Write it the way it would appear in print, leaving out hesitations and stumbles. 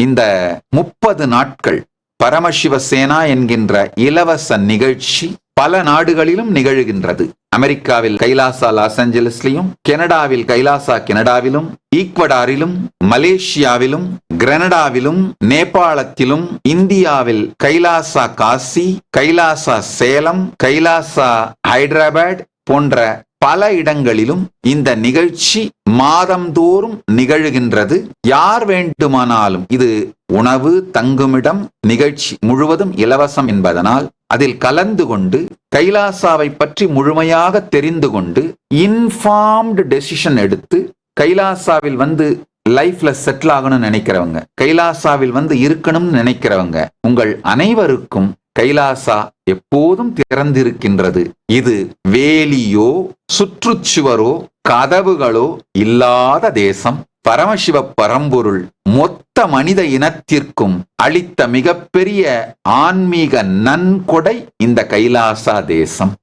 இந்த 30 நாட்கள் பரமசிவசேனா என்கின்ற இலவச நிகழ்ச்சி பல நாடுகளிலும் நிகழ்கின்றது. அமெரிக்காவில் கைலாசா லாஸ் ஏஞ்சல்ஸ்லையும், கனடாவில் கைலாசா கனடாவிலும், ஈக்வடாரிலும், மலேசியாவிலும், கிரனடாவிலும், நேபாளத்திலும், இந்தியாவில் கைலாசா காசி, கைலாசா சேலம், கைலாசா ஹைதராபாத் போன்ற பல இடங்களிலும் இந்த நிகழ்ச்சி மாதந்தோறும் நிகழ்கின்றது. யார் வேண்டுமானாலும், இது உணவு தங்குமிடம் நிகழ்ச்சி முழுவதும் இலவசம் என்பதனால் அதில் கலந்து கொண்டு கைலாசாவை பற்றி முழுமையாக தெரிந்து கொண்டு இன்ஃபார்ம்டு டெசிஷன் எடுத்து கைலாசாவில் லைஃப்ல செட்டில் ஆகணும்னு நினைக்கிறவங்க, கைலாசாவில் இருக்கணும்னு நினைக்கிறவங்க, உங்கள் அனைவருக்கும் கைலாசா எப்போதும் திறந்திருக்கின்றது. இது வேலியோ சுற்றுச்சுவரோ கதவுகளோ இல்லாத தேசம். பரமசிவ பரம்பொருள் மொத்த மனித இனத்திற்கும் அளித்த மிகப்பெரிய ஆன்மீக நன்கொடை இந்த கைலாசா தேசம்.